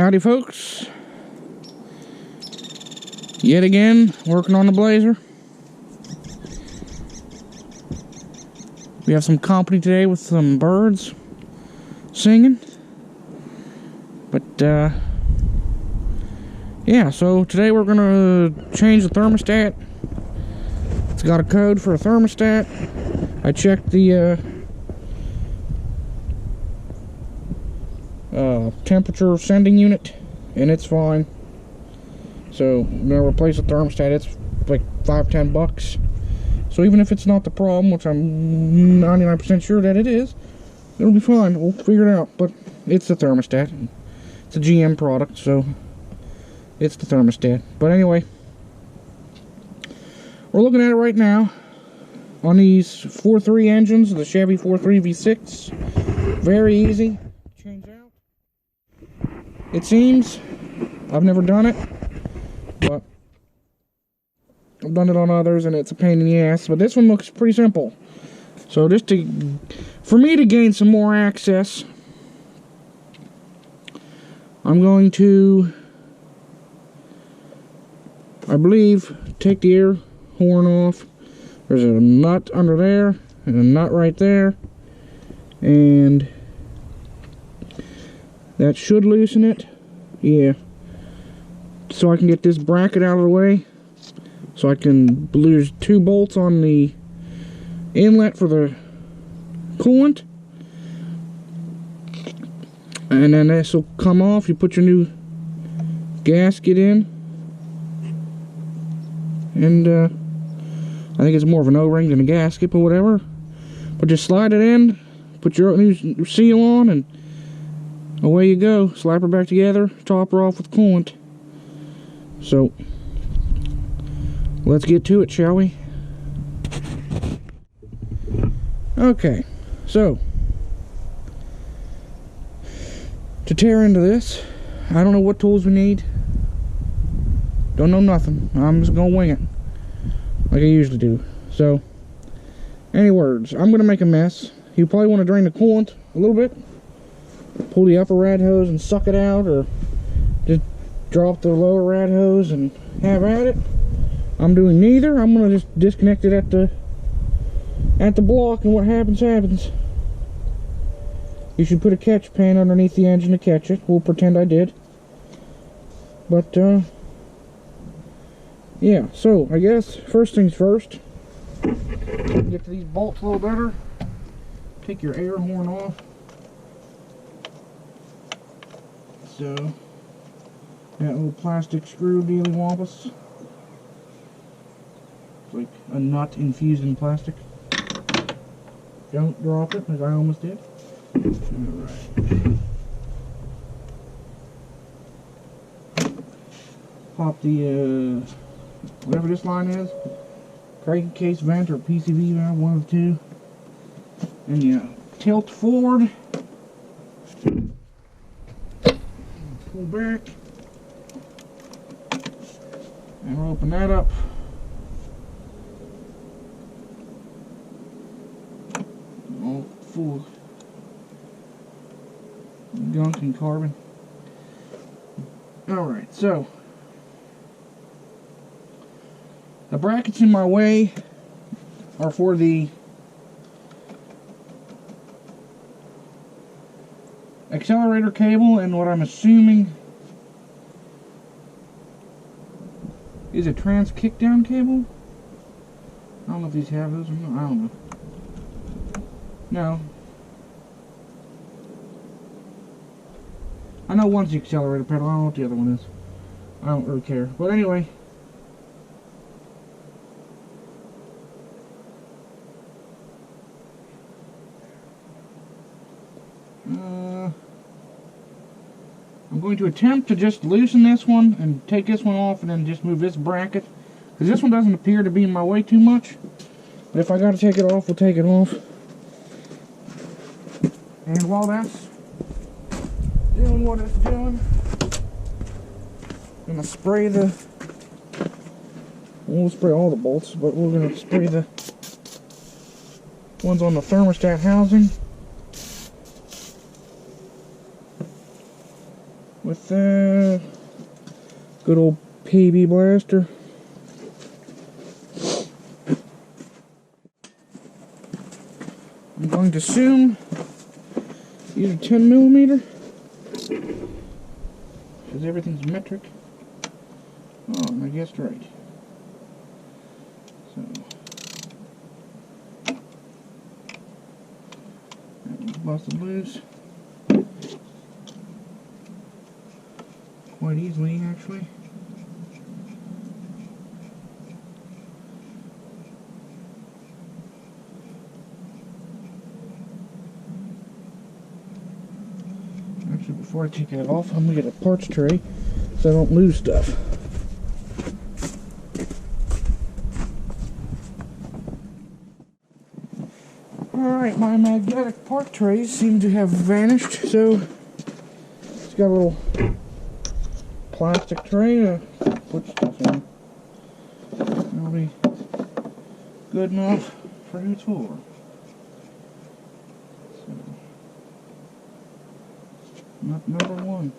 Howdy folks, yet again working on the Blazer. We have some company today with some birds singing, but yeah, so today we're gonna change the thermostat. It's got a code for a thermostat. I checked the temperature sending unit and it's fine. So I'm gonna replace the thermostat. It's like $5-10. So even if it's not the problem, which I'm 99% sure that it is, it'll be fine. We'll figure it out. But it's the thermostat. It's a GM product, so it's the thermostat. But anyway, we're looking at it right now on these 4.3 engines, the Chevy 4.3 V6. Very easy to change out. It seems. I've never done it, but I've done it on others and it's a pain in the ass. But this one looks pretty simple. So just for me to gain some more access, I'm going to, I believe, take the air horn off. There's a nut under there and a nut right there, and that should loosen it. Yeah, so I can get this bracket out of the way, so I can, there's 2 bolts on the inlet for the coolant, and then this will come off. You put your new gasket in, and I think it's more of an O-ring than a gasket, but whatever. But just slide it in, put your new seal on, and away you go. Slap her back together, top her off with coolant. So, let's get to it, shall we? Okay, so, to tear into this, I don't know what tools we need. Don't know nothing. I'm just gonna wing it, like I usually do. So, any words, I'm gonna make a mess. You probably want to drain the coolant a little bit, pull the upper rad hose and suck it out, or just drop the lower rad hose and have at it. I'm doing neither. I'm gonna just disconnect it at the block, and what happens happens. You should put a catch pan underneath the engine to catch it. We'll pretend I did. But yeah, so I guess first things first, get to these bolts a little better. Take your air horn off. So that little plastic screw dealy wampus, it's like a nut infused in plastic. Don't drop it, as I almost did. Alright. Pop the whatever this line is, crankcase vent or PCV valve, one of the two, and you tilt forward, pull back, and we'll open that up. All full of gunk and carbon. Alright, so the brackets in my way are for the accelerator cable and what I'm assuming is a trans kickdown cable. I don't know if these have those or not. I don't know. No. I know one's the accelerator pedal. I don't know what the other one is. I don't really care. But anyway. I'm going to attempt to just loosen this one and take this one off and then just move this bracket, because this one doesn't appear to be in my way too much. But if I gotta take it off, we'll take it off. And while that's doing what it's doing, I'm gonna spray we'll spray all the bolts, but we're gonna spray the ones on the thermostat housing with with good old PB blaster. I'm going to assume these are 10mm because everything's metric. Oh, I guessed right. So that one's busted loose quite easily, actually. Actually, before I take that off, I'm gonna get a parts tray so I don't lose stuff. Alright, my magnetic part trays seem to have vanished, so it's got a little plastic tray to put stuff in. That'll be good enough for your tour. So, number one.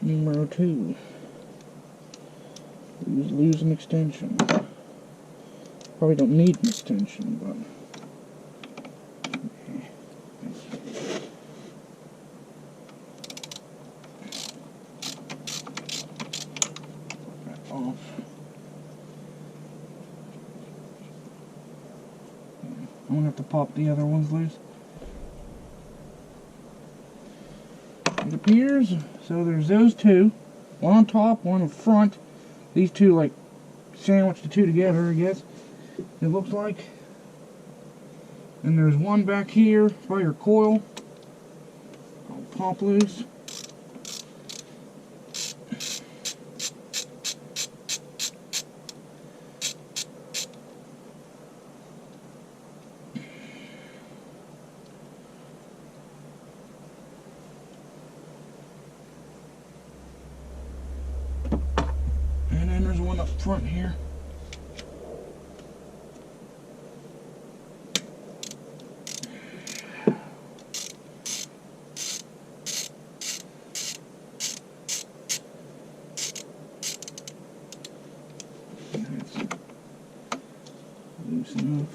Number two. Lose an extension. Probably don't need an extension, but okay. Put that off. I'm gonna have to pop the other ones loose. It appears, so there's those two. One on top, one in front. These two like sandwich the two together, I guess. It looks like. And there's one back here by your coil. I'll pop loose. And then there's one up front here. That's loose enough.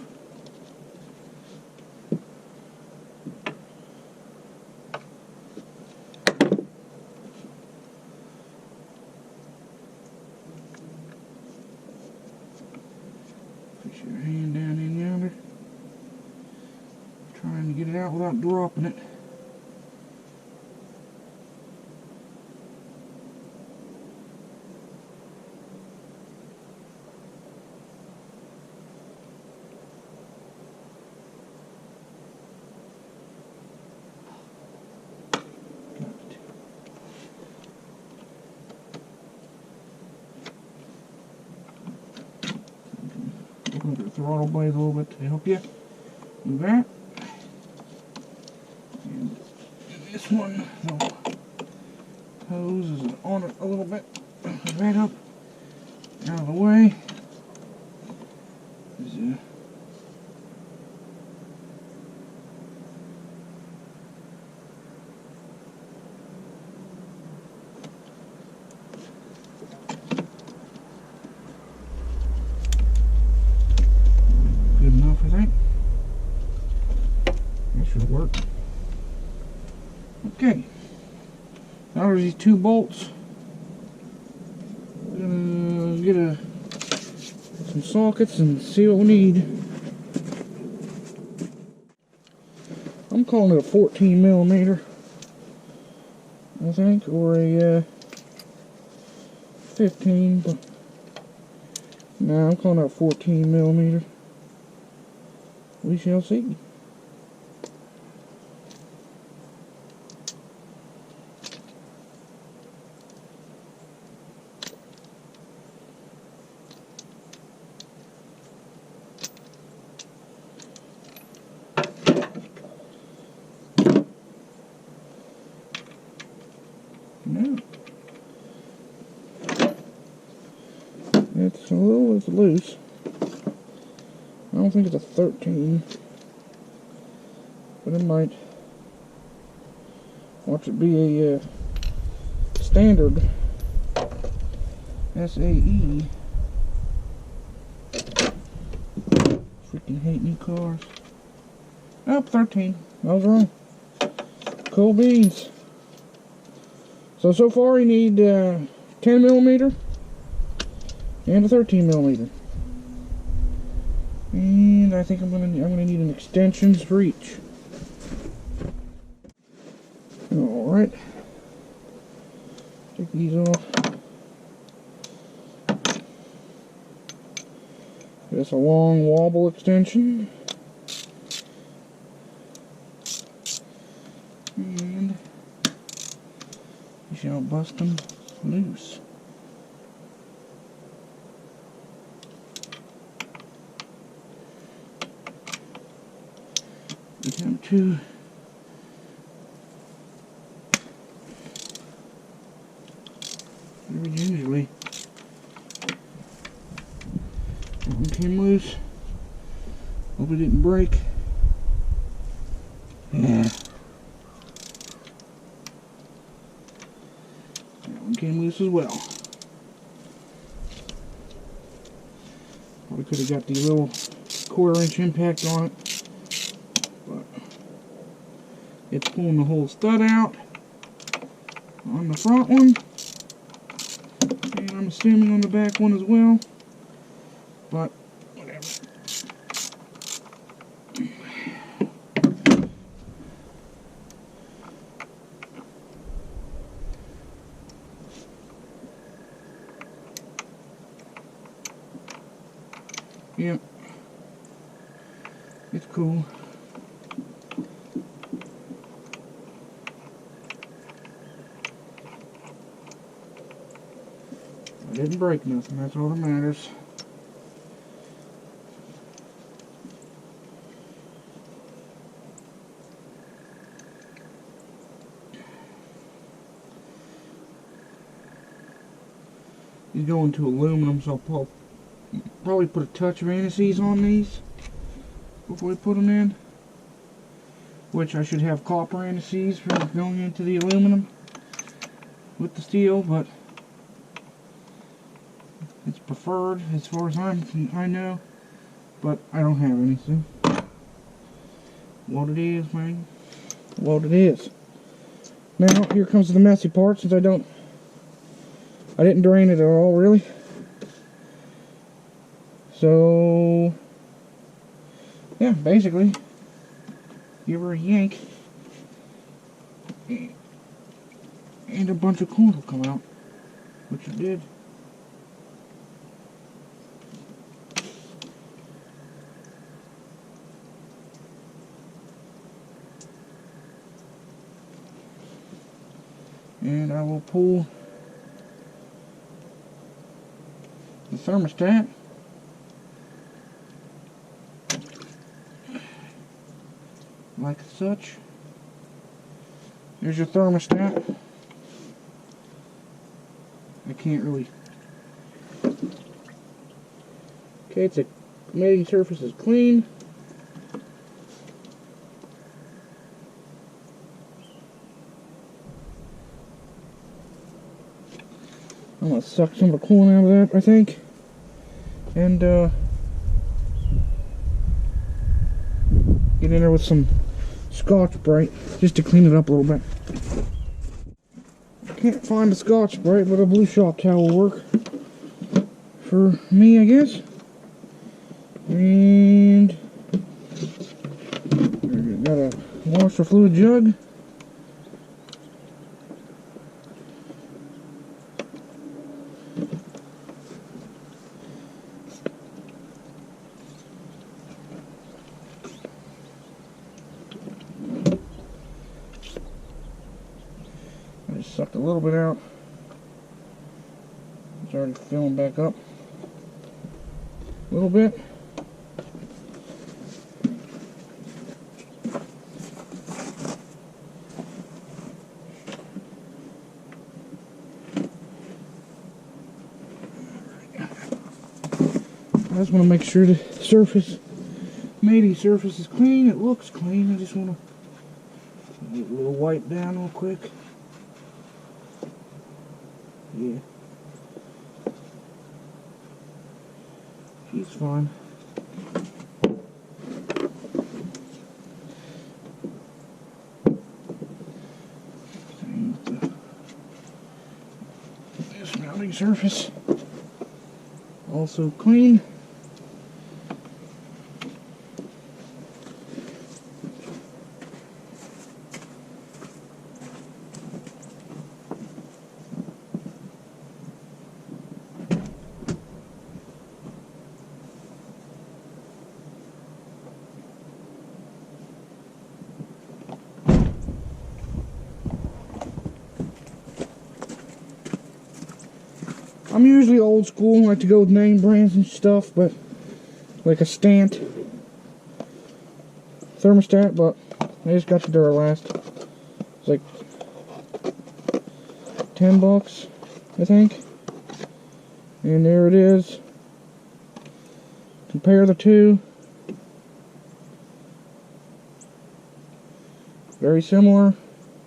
Put your hand down in yonder. Trying to get it out without dropping it. Open the throttle blade a little bit to help you do that. And this one, the hose is on it a little bit. Right up, out of the way. Is, good enough, I think. That should work. Okay. Now there's these two bolts. Gonna get some sockets and see what we need. I'm calling it a 14mm, I think, or a 15, but no, I'm calling it a 14mm. We shall see. No. It's a little, it's loose. I don't think it's a 13, but it might. Watch it be a standard SAE. Freaking hate new cars. Nope, 13. I was wrong. Cool beans. So far you need 10mm and a 13mm. And I think I'm gonna need an extensions for each. Alright. Take these off. It's a long wobble extension. And you shall bust them loose. We have to usually that one came loose. Hope it didn't break. Yeah. That one came loose as well. Probably could have got the little 1/4" impact on it. It's pulling the whole stud out on the front one, and I'm assuming on the back one as well, but whatever. Yep, it's cool. I didn't break nothing, that's all that matters. These go into aluminum, so I'll probably put a touch of anti-seize on these before we put them in. Which I should have copper anti-seize for going into the aluminum with the steel, but it's preferred as far as I know, but I don't have anything. What it is, man. What it is. Now here comes the messy part, since I didn't drain it at all, really. So yeah, basically, give her a yank, and a bunch of corn will come out, which it did. And I will pull the thermostat like such. There's your thermostat. I can't really. Okay, it's a mating surface is clean. I'm gonna suck some of the coolant out of that, I think, and get in there with some Scotch-Brite just to clean it up a little bit. I can't find the Scotch-Brite, but a blue shop towel will work for me, I guess. And got a washer fluid jug. sucked a little bit out. It's already filling back up a little bit. I just want to make sure the surface, mating surface, is clean. It looks clean. I just want to get a little wipe down real quick. Yeah. She's fine. Same with this mounting surface. Also clean. I'm usually old school, like to go with name brands and stuff, but like a Stant thermostat, but I just got the Duralast. It's like $10, I think. And there it is. Compare the two. Very similar.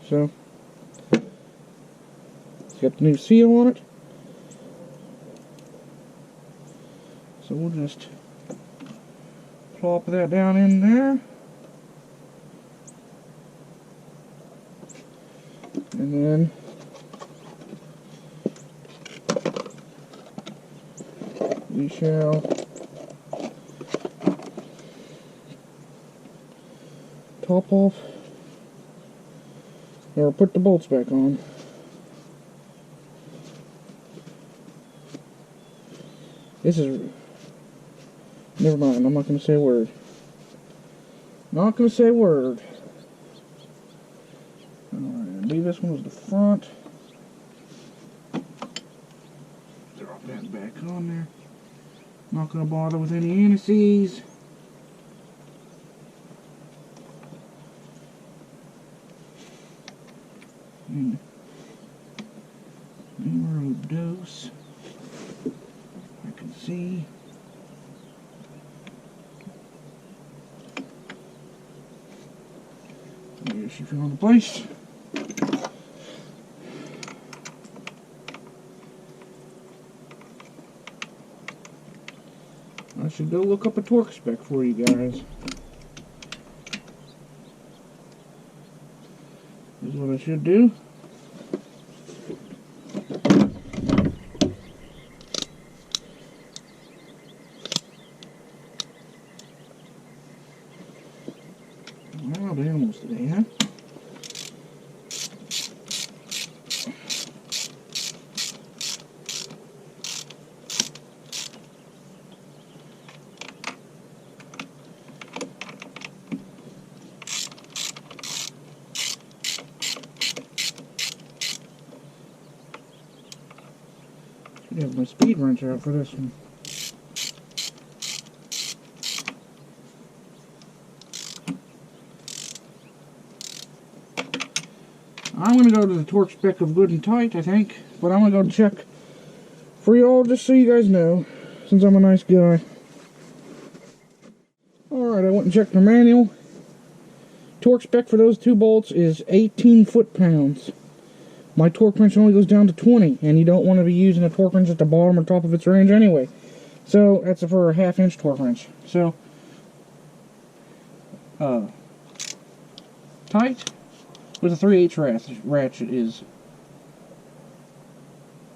So it's got the new seal on it. So we'll just plop that down in there. And then we shall top off or put the bolts back on. This is... Never mind, I'm not going to say a word. Not going to say a word. Alright, I believe this one was the front. Drop that back on there. Not going to bother with any anti-seize. And numero dos. I can see. There she found the place. I should go look up a torque spec for you guys. This is what I should do. Wild animals today, huh? Should have my speed wrench out for this one. I'm going to go to the torque spec of good and tight, I think. But I'm going to go check for y'all just so you guys know, since I'm a nice guy. Alright, I went and checked the manual. Torque spec for those two bolts is 18 foot-pounds. My torque wrench only goes down to 20, and you don't want to be using a torque wrench at the bottom or top of its range anyway. So, that's for a half-inch torque wrench. So, tight with a 3/8 ratchet is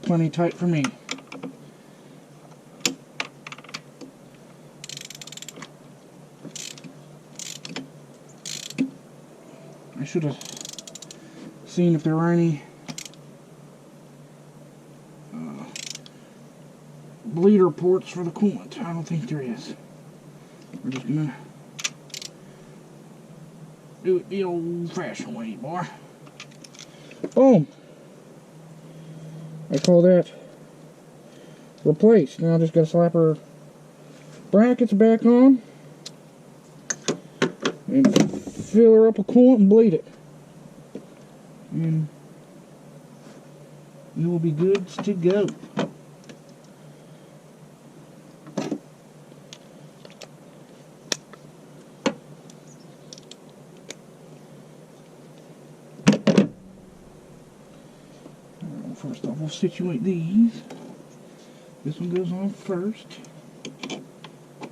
plenty tight for me. I should have seen if there were any bleeder ports for the coolant. I don't think there is. We're just gonna do it the old-fashioned way, boy. Boom. I call that replaced. Now I just gotta slap her brackets back on and fill her up with coolant and bleed it. And we will be good to go. First off, we'll situate these. This one goes on first.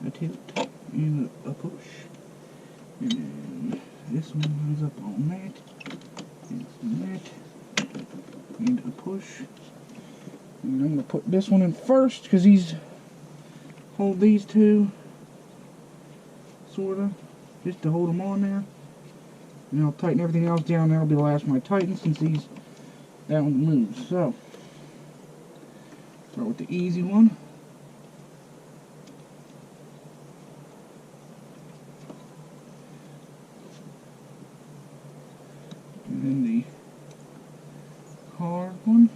A tilt and a push. And then this one goes up on that. And that. And a push. And I'm going to put this one in first because these hold these two. Sorta. Just to hold them on there. And I'll tighten everything else down. That'll be the last one I tighten since these that one moves. So, start with the easy one. And then the hard one.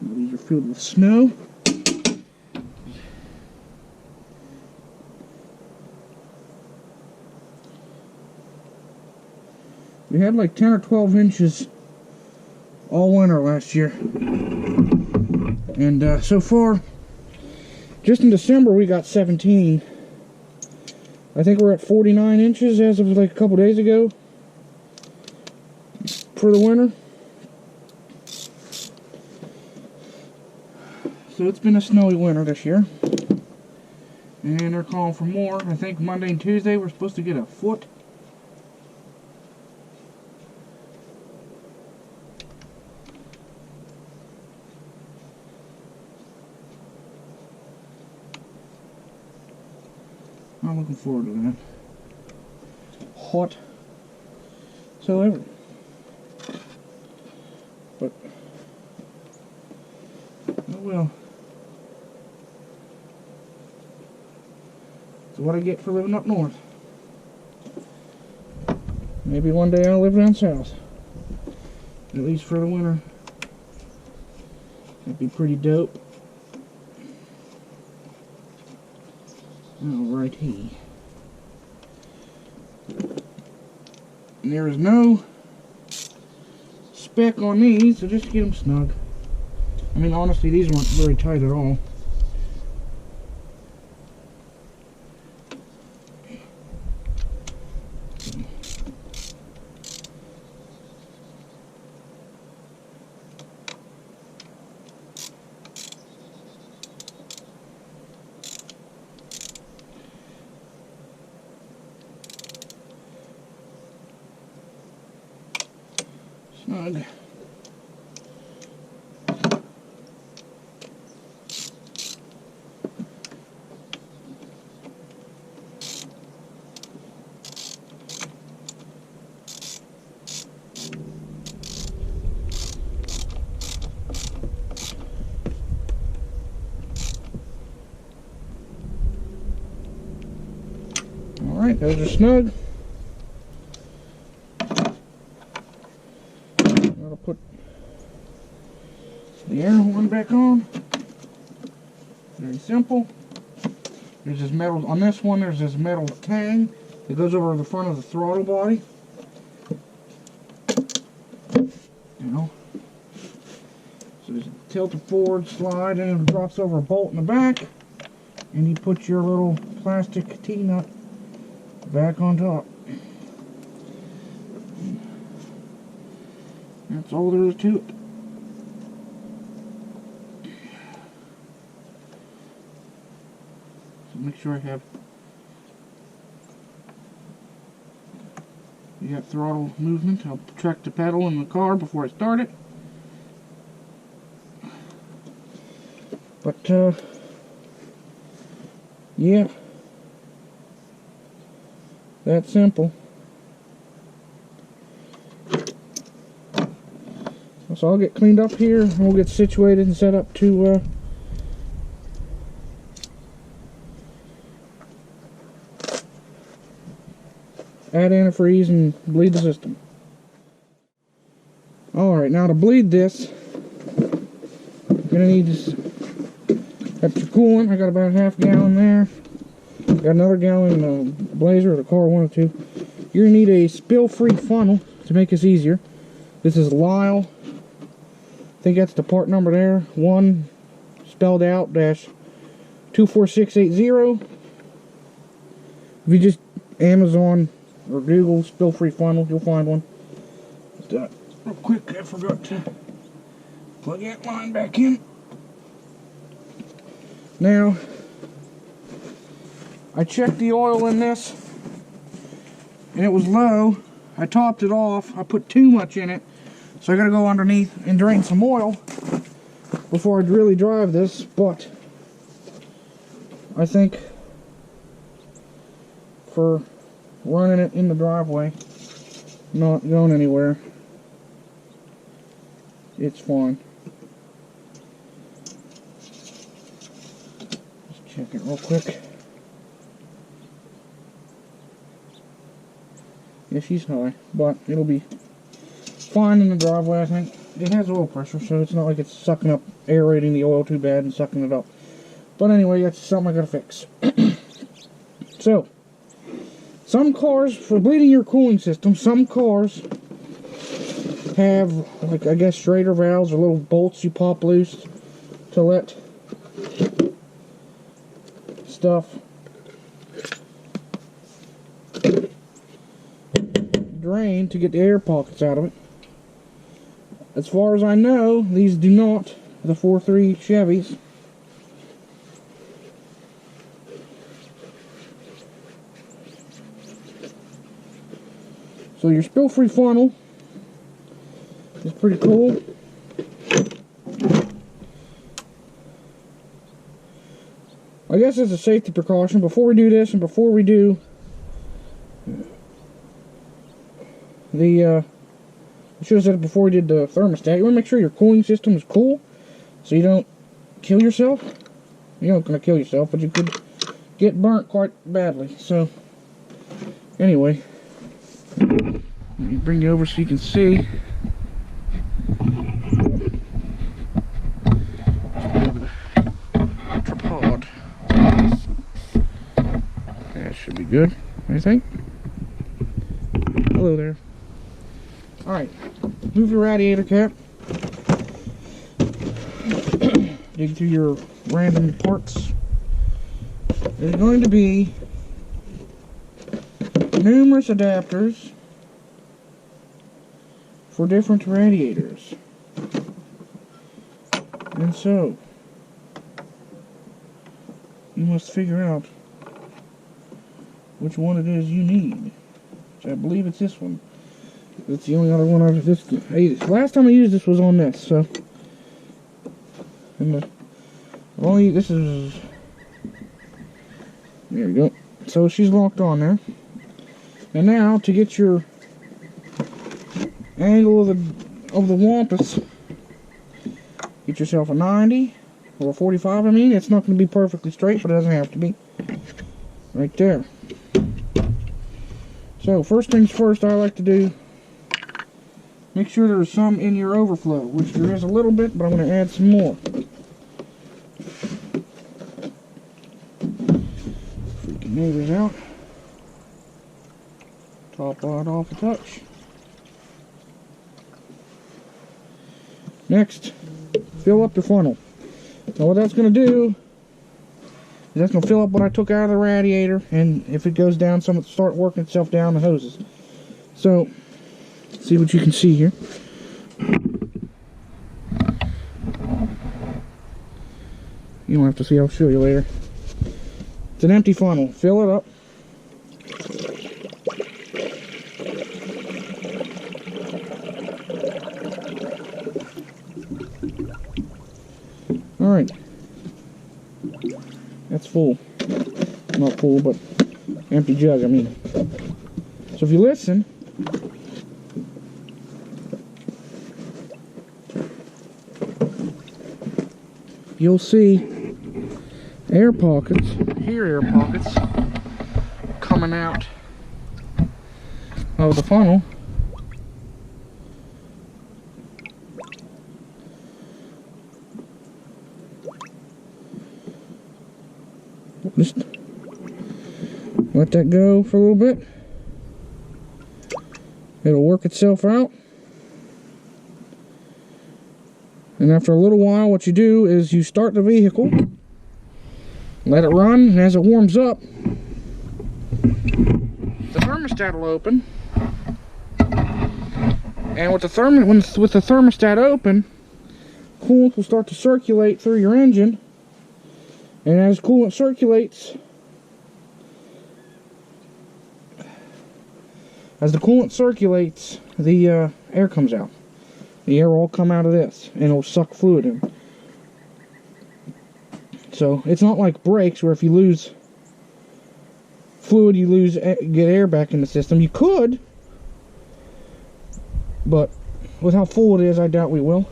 These are filled with snow. We had like 10 or 12 inches all winter last year. And so far, just in December we got 17. I think we're at 49 inches as of like a couple days ago for the winter. So it's been a snowy winter this year. And they're calling for more. I think Monday and Tuesday we're supposed to get a foot. I'm looking forward to that. Hot. So ever. But oh well. That's what I get for living up north. Maybe one day I'll live down south. At least for the winter. That'd be pretty dope. Alrighty. And there is no spec on these, so just get them snug. I mean, honestly, these weren't very tight at all. Snug. Alright, those are snug. I'll put the air horn back on. Very simple. There's this metal, on this one there's this metal tang that goes over the front of the throttle body. You know. So just tilt it forward, slide, and it drops over a bolt in the back. And you put your little plastic T-nut back on top. That's all there is to it. So make sure I have throttle movement. I'll track the pedal in the car before I start it. But yeah, that's simple. So I'll get cleaned up here and we'll get situated and set up to add antifreeze and bleed the system. Alright, now to bleed this, you're gonna need this. That's your coolant. I got about half a gallon there. Got another gallon in the Blazer or the car, one or two. You're gonna need a spill-free funnel to make this easier. This is Lyle. I think that's the part number there. 1 spelled out dash 24680. If you just Amazon or Google spill-free funnel, you'll find one. Real quick, I forgot to plug that line back in. Now, I checked the oil in this, and it was low. I topped it off. I put too much in it, so I gotta go underneath and drain some oil before I'd really drive this, but I think for running it in the driveway, not going anywhere, it's fine. Just check it real quick. Yeah, she's high, but it'll be fine in the driveway, I think. It has oil pressure, so it's not like it's sucking up, aerating the oil too bad and sucking it up. But anyway, that's something I gotta fix. So, some cars, for bleeding your cooling system, some cars have, like, I guess, Schrader valves or little bolts you pop loose to let stuff drain to get the air pockets out of it. As far as I know, these do not, the 4.3 Chevys. So your spill-free funnel is pretty cool. I guess as a safety precaution, before we do this and before we do the, I should have said it before we did the thermostat, you want to make sure your cooling system is cool so you don't kill yourself. You're not going to kill yourself, but you could get burnt quite badly. So, anyway, let me bring you over so you can see. Tripod. That should be good, I think. Hello there. Alright, move your radiator cap. Dig through your random parts. There's going to be numerous adapters for different radiators. And so, you must figure out which one it is you need. Which I believe it's this one. It's the only other one I've last time I used this was on this, so. And this is, there we go. So she's locked on there. And now to get your angle of the wampus, get yourself a 90 or a 45. I mean, it's not going to be perfectly straight, but it doesn't have to be. Right there. So first things first, I like to do, make sure there's some in your overflow, which there is a little bit, but I'm going to add some more. Freaking neighbors out. Top rod off a touch. Next, fill up the funnel. Now what that's going to do is that's going to fill up what I took out of the radiator, and if it goes down, some will start working itself down the hoses. So, see what you can see here. You don't have to see, I'll show you later. It's an empty funnel. Fill it up. Alright. That's full. Not full, but empty jug, I mean. So if you listen, you'll see air pockets, air pockets coming out of the funnel. Just let that go for a little bit. It'll work itself out. And after a little while, what you do is you start the vehicle, let it run, and as it warms up, the thermostat will open. And with the thermostat open, coolant will start to circulate through your engine. And as coolant circulates, the air comes out. The air will all come out of this, and it'll suck fluid in. So it's not like brakes, where if you lose fluid, get air back in the system. You could, but with how full it is, I doubt we will.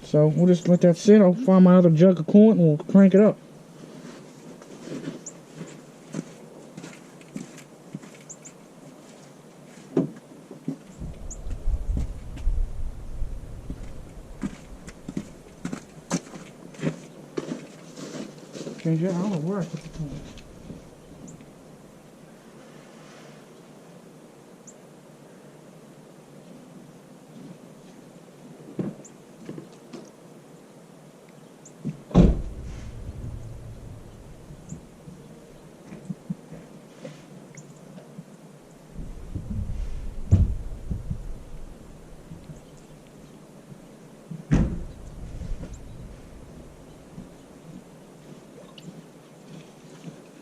So we'll just let that sit. I'll find my other jug of coolant and we'll crank it up. Change it. I don't know where I put the coolant.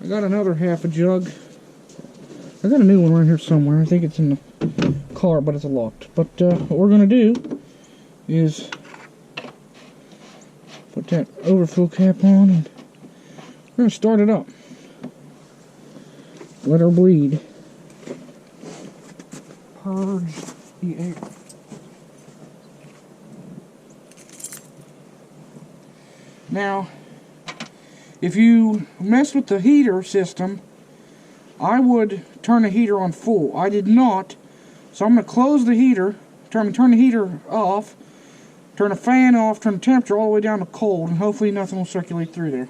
I got another half a jug. I got a new one right here somewhere. I think it's in the car, but it's locked. But what we're going to do is put that overflow cap on, and we're going to start it up. Let her bleed. Purge the air. Now, if you mess with the heater system, I would turn the heater on full. I did not, so I'm going to close the heater, turn the heater off, turn the fan off, turn the temperature all the way down to cold, and hopefully nothing will circulate through there.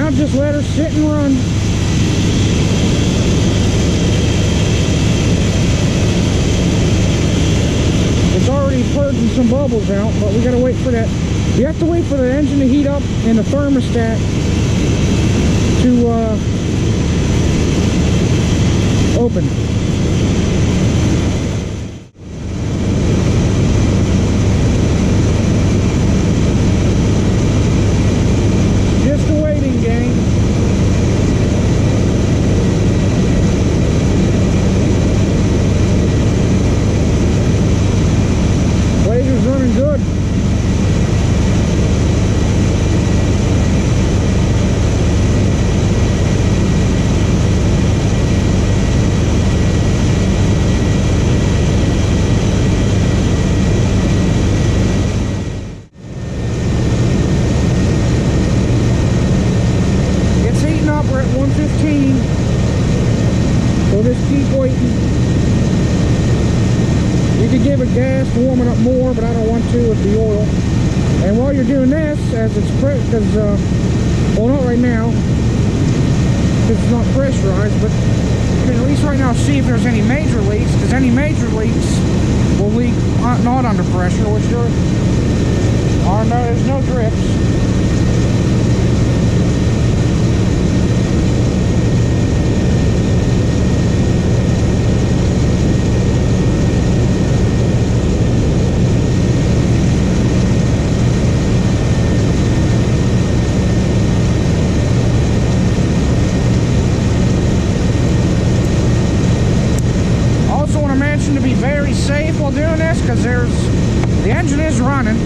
Just let her sit and run. It's already purging some bubbles out, but we gotta wait for that. You have to wait for the engine to heat up and the thermostat to open. Gas to warm it up more, but I don't want to with the oil. And while you're doing this, as it's well, not right now because it's not pressurized, but you can at least right now see if there's any major leaks, because any major leaks will leak not under pressure, which there's no drips. because the engine is running.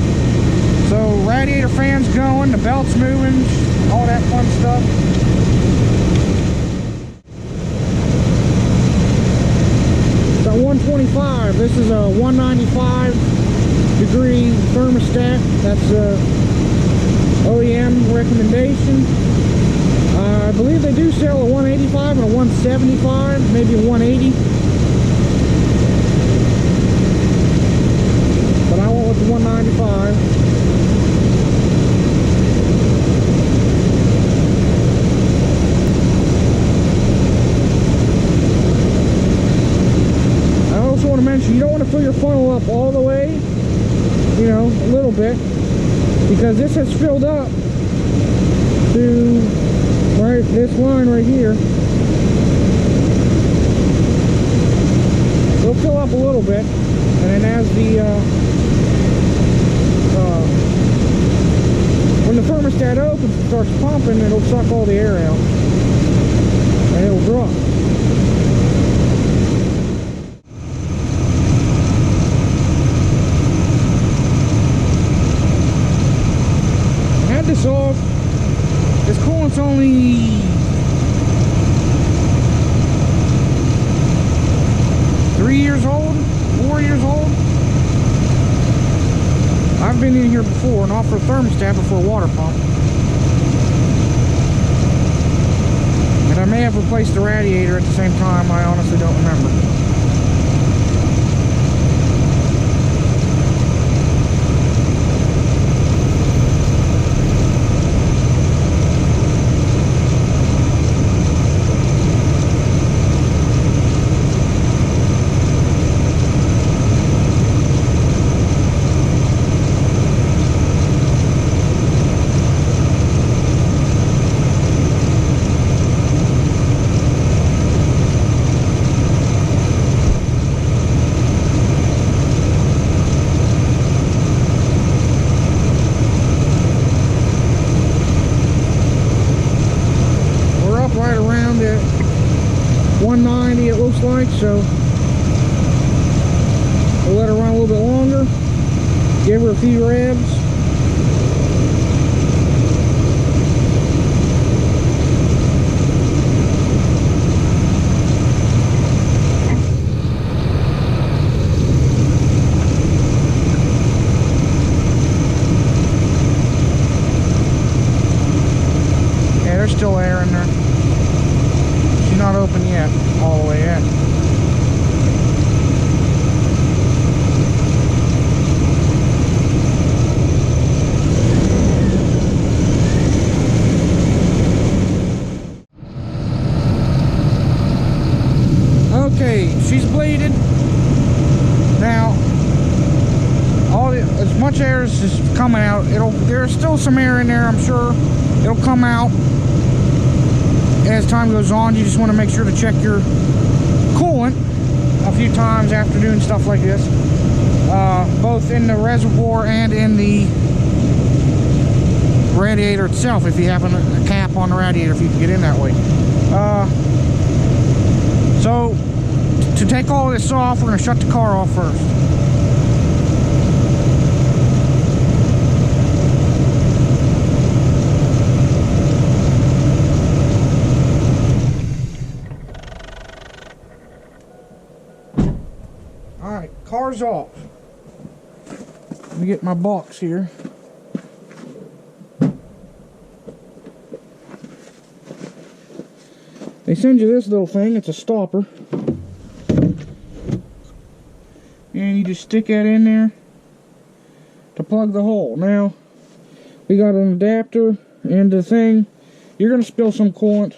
So radiator fan's going, the belt's moving, all that fun stuff. It's at 125. This is a 195 degree thermostat. That's OEM recommendation. I believe they do sell a 185 and a 175, maybe a 180. But I went with the 195. Want to mention, you don't want to fill your funnel up all the way, you know, a little bit, because this has filled up to right this line right here. It'll fill up a little bit, and then as the when the thermostat opens and starts pumping, it'll suck all the air out and it'll drop. This off. This coolant's only 3 years old, 4 years old. I've been in here before, not for a thermostat, but for a water pump. And I may have replaced the radiator at the same time. I honestly don't remember. Right around at 190 it looks like, so we'll let her run a little bit longer, give her a few revs. Yeah, there's still air in there. Not open yet, all the way in. Okay, she's bleeded. Now, as much air as is coming out, there's still some air in there, I'm sure. It'll come out as time goes on. You just want to make sure to check your coolant a few times after doing stuff like this, both in the reservoir and in the radiator itself, if you have a cap on the radiator, if you can get in that way. So to take all this off, we're going to shut the car off first. Alright, car's off. Let me get my box here. They send you this little thing, it's a stopper. And you just stick that in there to plug the hole. Now, we got an adapter and the thing. You're going to spill some coolant.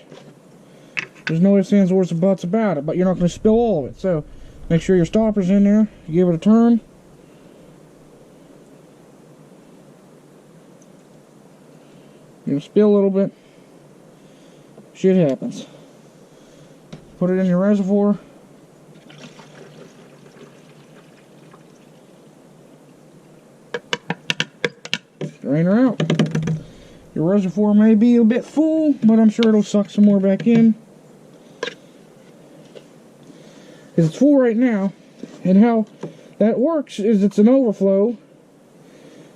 There's no ifs, ands, or buts about it, but you're not going to spill all of it. So, make sure your stopper's in there. You give it a turn. You're going to spill a little bit. Shit happens. Put it in your reservoir. Drain her out. Your reservoir may be a bit full, but I'm sure it'll suck some more back in. Because it's full right now. And how that works is it's an overflow.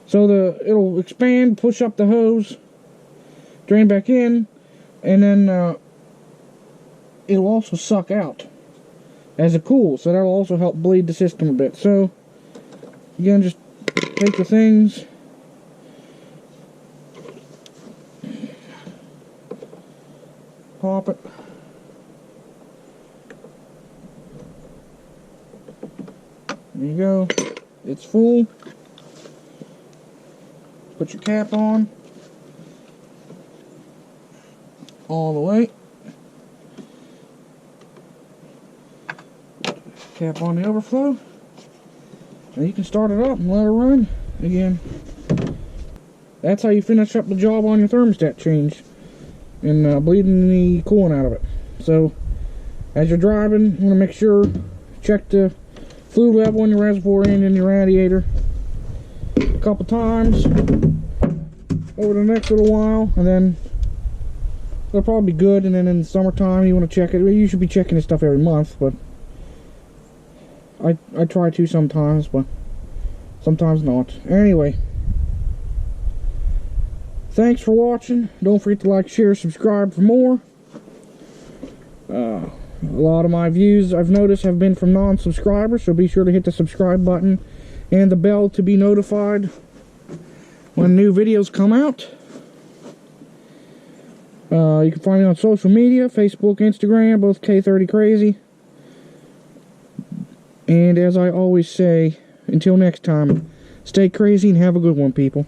So it'll expand, push up the hose, drain back in, and then it'll also suck out as it cools. So that'll also help bleed the system a bit. So again, just take the things, pop it. There you go. It's full. Put your cap on. All the way. Cap on the overflow. And you can start it up and let it run again. That's how you finish up the job on your thermostat change. And bleeding the coolant out of it. So, as you're driving, you want to make sure, check the fluid level in your reservoir and in your radiator a couple times over the next little while, and then they'll probably be good. And then in the summertime you want to check it. You should be checking this stuff every month, but I try to sometimes, but sometimes not. Anyway, thanks for watching. Don't forget to like, share, subscribe for more. A lot of my views, I've noticed, have been from non-subscribers, so be sure to hit the subscribe button and the bell to be notified when new videos come out. You can find me on social media, Facebook, Instagram, both K30Crazy. And as I always say, until next time, stay crazy and have a good one, people.